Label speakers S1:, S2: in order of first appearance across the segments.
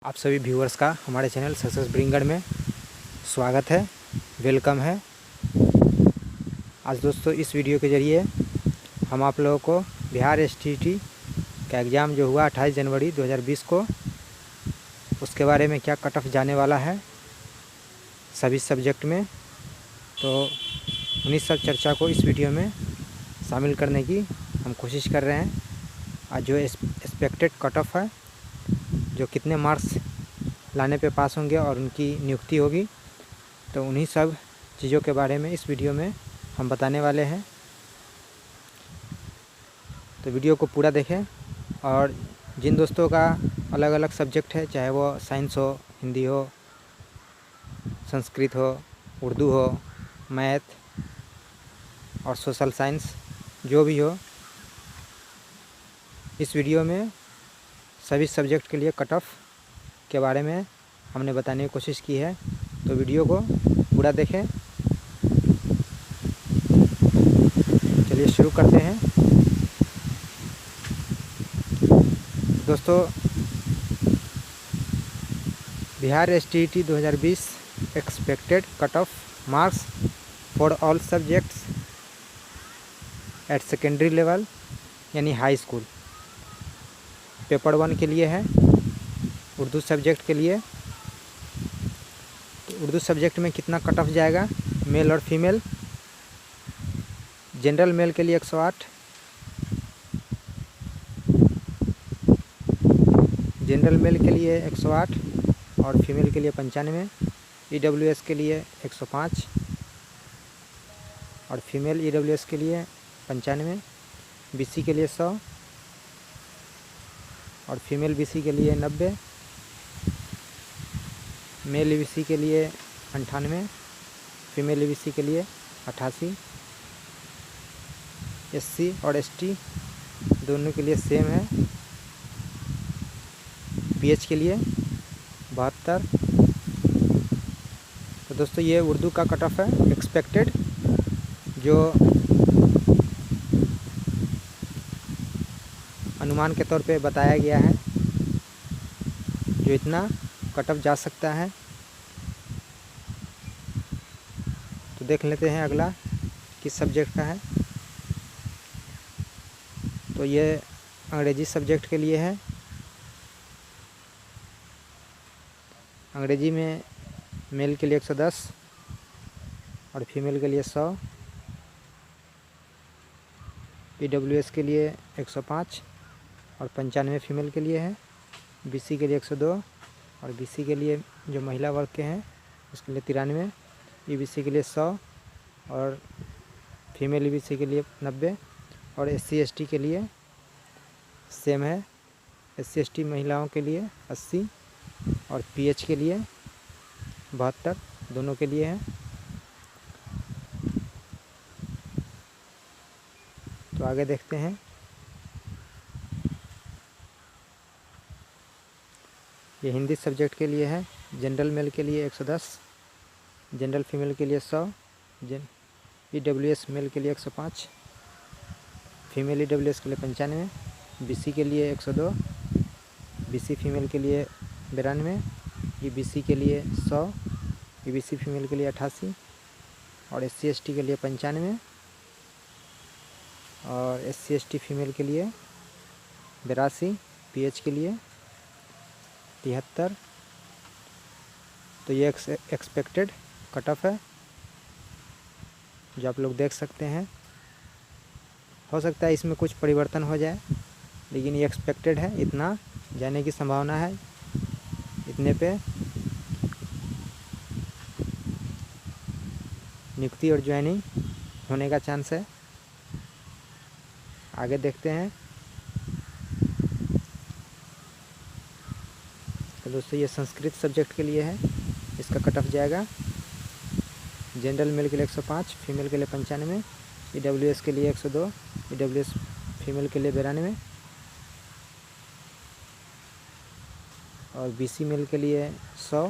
S1: आप सभी व्यूअर्स का हमारे चैनल सक्सेस ब्रिंगर में स्वागत है, वेलकम है। आज दोस्तों इस वीडियो के ज़रिए हम आप लोगों को बिहार एसटीईटी का एग्ज़ाम जो हुआ 28 जनवरी 2020 को, उसके बारे में क्या कट ऑफ जाने वाला है सभी सब्जेक्ट में, तो उन्हीं सब चर्चा को इस वीडियो में शामिल करने की हम कोशिश कर रहे हैं। आज जो एक्सपेक्टेड कट ऑफ है, जो कितने मार्क्स लाने पे पास होंगे और उनकी नियुक्ति होगी, तो उन्हीं सब चीज़ों के बारे में इस वीडियो में हम बताने वाले हैं। तो वीडियो को पूरा देखें। और जिन दोस्तों का अलग अलग सब्जेक्ट है, चाहे वो साइंस हो, हिंदी हो, संस्कृत हो, उर्दू हो, मैथ और सोशल साइंस, जो भी हो, इस वीडियो में सभी सब्जेक्ट के लिए कट ऑफ के बारे में हमने बताने की कोशिश की है। तो वीडियो को पूरा देखें। चलिए शुरू करते हैं। दोस्तों, Bihar STET 2020 expected cut off marks for all subjects eight secondary level यानी हाई स्कूल, पेपर 1 के लिए है, उर्दू सब्जेक्ट के लिए। तो उर्दू सब्जेक्ट में कितना कट ऑफ जाएगा, मेल और फीमेल। जनरल मेल के लिए 108, जनरल मेल के लिए 108 और फीमेल के लिए 95, ईडब्ल्यूएस के लिए 105 और फीमेल ईडब्ल्यूएस के लिए 95, बीसी के लिए 100 और फीमेल बीसी के लिए 90, मेल ईबीसी के लिए 98, फीमेल ईबीसी के लिए 88, एससी और एसटी दोनों के लिए सेम है। पीएच के लिए 72। तो दोस्तों, ये उर्दू का कट ऑफ है एक्सपेक्टेड, जो अनुमान के तौर पे बताया गया है, जो इतना कट ऑफ जा सकता है। तो देख लेते हैं अगला किस सब्जेक्ट का है। तो ये अंग्रेजी सब्जेक्ट के लिए है। अंग्रेजी में मेल के लिए 110 और फीमेल के लिए 100, ईडब्ल्यूएस के लिए 105 और 95 फीमेल के लिए है, बीसी के लिए 102 और बीसी के लिए जो महिला वर्ग के हैं उसके लिए 93, ईबीसी के लिए 100 और फीमेल ईबीसी के लिए 90 और एससी एसटी के लिए सेम है। एससी एसटी महिलाओं के लिए 80 और पीएच के लिए 72, दोनों के लिए है। तो आगे देखते हैं। ये हिंदी सब्जेक्ट के लिए है। जनरल मेल के लिए 110, जनरल फीमेल के लिए 100, ईडब्ल्यूएस मेल के लिए 105, फीमेल ईडब्ल्यूएस के लिए 95, बीसी के लिए 102, बीसी फीमेल के लिए 92, ईबीसी के लिए 100, ईबीसी फीमेल के लिए 88 और एससी एसटी के लिए 95 और एससी एसटी फीमेल के लिए 82, पीएच के लिए 73। तो ये एक्सपेक्टेड कट ऑफ है, जो आप लोग देख सकते हैं। हो सकता है इसमें कुछ परिवर्तन हो जाए, लेकिन ये एक्सपेक्टेड है, इतना जाने की संभावना है, इतने पे नियुक्ति और ज्वाइनिंग होने का चांस है। आगे देखते हैं। तो दोस्तों, ये संस्कृत सब्जेक्ट के लिए है। इसका कट ऑफ जाएगा जनरल मेल के लिए 105, फीमेल के लिए 95, ईडब्ल्यूएस के लिए 102, ईडब्ल्यूएस फीमेल के लिए 92 और बीसी मेल के लिए 100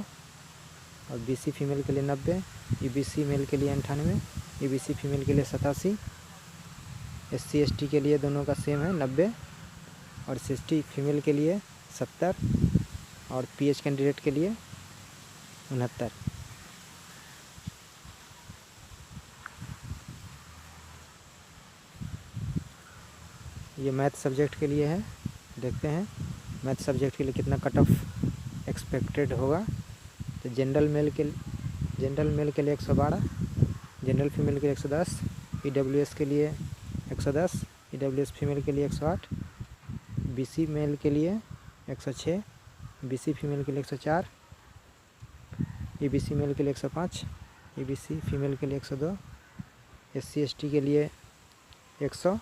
S1: और बीसी फीमेल के लिए 90, ईबीसी मेल के लिए 98, ईबीसी फीमेल के लिए 87, एससी एसटी के लिए दोनों का सेम है 90 और एससी फीमेल के लिए 70 और पीएच कैंडिडेट के लिए 69। ये मैथ सब्जेक्ट के लिए है। देखते हैं मैथ सब्जेक्ट के लिए कितना कट ऑफ एक्सपेक्टेड होगा। तो जनरल मेल के लिए 112, जनरल फीमेल के लिए 110, ईडब्ल्यूएस के लिए 110, ईडब्ल्यूएस फीमेल के लिए 108, बीसी मेल के लिए 106, बीसी फीमेल के लिए 104, ईबीसी मेल के लिए 105, ईबीसी फीमेल के लिए 102, एससी एसटी के लिए 100,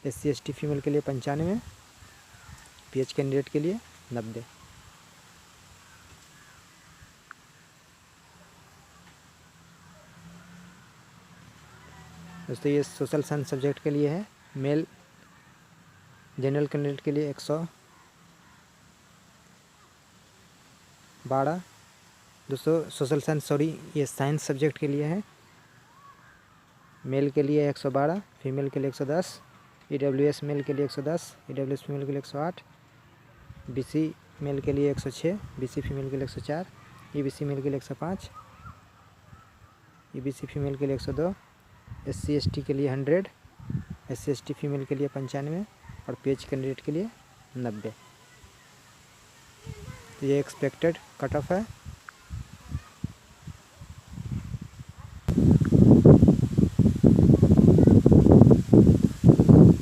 S1: एससी एसटी फीमेल के लिए 95, पीएच कैंडिडेट के लिए 90। दोस्तों ये सोशल साइंस सब्जेक्ट के लिए है। मेल जनरल कैंडिडेट के लिए 112। दोस्तों सोशल साइंस ये साइंस सब्जेक्ट के लिए है। मेल के लिए 112, फीमेल के लिए 110, ईडब्ल्यूएस मेल के लिए 110, ईडब्ल्यूएस फीमेल के लिए 108, बीसी मेल के लिए 106, बीसी फीमेल के लिए 104, ईबीसी मेल के लिए 105, ईबीसी फीमेल के लिए 102, एससी एसटी के लिए 100, एससी एसटी फीमेल के लिए 95 और पीएच कैंडिडेट के लिए 90। तो ये एक्सपेक्टेड कट ऑफ है।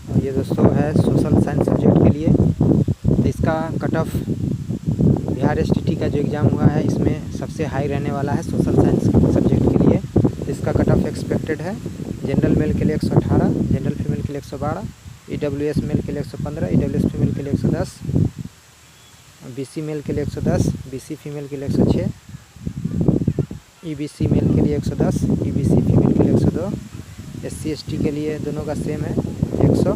S1: और ये दोस्तों है सोशल साइंस सब्जेक्ट के लिए। तो इसका कट ऑफ बिहार एसटीटी का जो एग्ज़ाम हुआ है इसमें सबसे हाई रहने वाला है सोशल साइंस सब्जेक्ट के लिए। तो इसका कट ऑफ एक्सपेक्टेड है। जनरल मेल के लिए 118, जनरल फीमेल के लिए 112, ईडब्ल्यूएस मेल के लिए 115, ईडब्ल्यूएस फीमेल के लिए 110, बीसी मेल के लिए 110, बीसी फीमेल के लिए 106, ईबीसी मेल के लिए 110, ईबीसी फीमेल के लिए 102, एससी एसटी के लिए दोनों का सेम है 100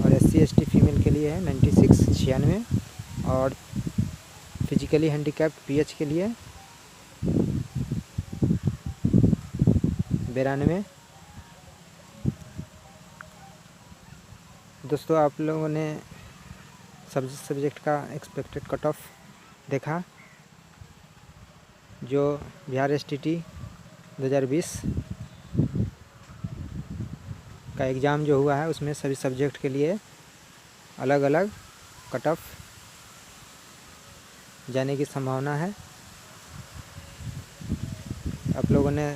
S1: और एससी एसटी फीमेल के लिए है 96 96 और फिजिकली हैंडीकैप्ड पीएच के लिए 92। दोस्तों आप लोगों ने सब्जेक्ट का एक्सपेक्टेड कट ऑफ देखा। जो बिहार एसटीटी 2020 का एग्ज़ाम जो हुआ है उसमें सभी सब्जेक्ट के लिए अलग अलग कट ऑफ जाने की संभावना है। आप लोगों ने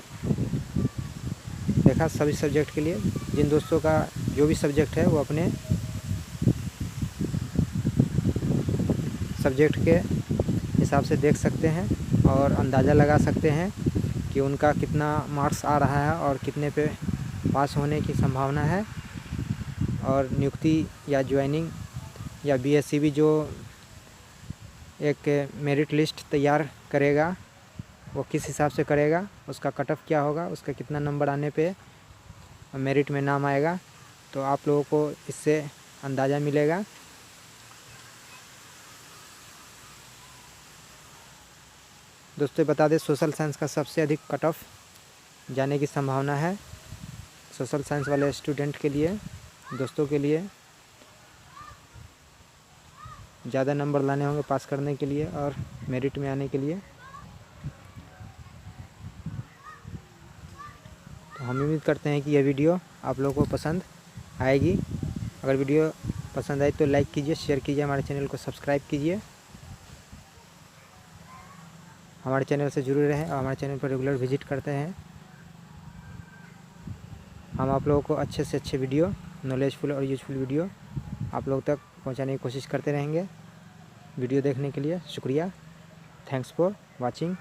S1: देखा सभी सब्जेक्ट के लिए। जिन दोस्तों का जो भी सब्जेक्ट है वो अपने सब्जेक्ट के हिसाब से देख सकते हैं और अंदाज़ा लगा सकते हैं कि उनका कितना मार्क्स आ रहा है और कितने पे पास होने की संभावना है। और नियुक्ति या ज्वाइनिंग या बीएससीबी जो एक मेरिट लिस्ट तैयार करेगा वो किस हिसाब से करेगा, उसका कट ऑफ क्या होगा, उसका कितना नंबर आने पे मेरिट में नाम आएगा, तो आप लोगों को इससे अंदाज़ा मिलेगा। दोस्तों बता दें सोशल साइंस का सबसे अधिक कट ऑफ जाने की संभावना है। सोशल साइंस वाले स्टूडेंट के लिए, दोस्तों के लिए ज़्यादा नंबर लाने होंगे पास करने के लिए और मेरिट में आने के लिए। तो हम उम्मीद करते हैं कि यह वीडियो आप लोगों को पसंद आएगी। अगर वीडियो पसंद आए तो लाइक कीजिए, शेयर कीजिए, हमारे चैनल को सब्सक्राइब कीजिए। हमारे चैनल से जुड़े रहें और हमारे चैनल पर रेगुलर विजिट करते हैं। हम आप लोगों को अच्छे से अच्छे वीडियो, नॉलेजफुल और यूजफुल वीडियो आप लोगों तक पहुंचाने की कोशिश करते रहेंगे। वीडियो देखने के लिए शुक्रिया। Thanks for watching.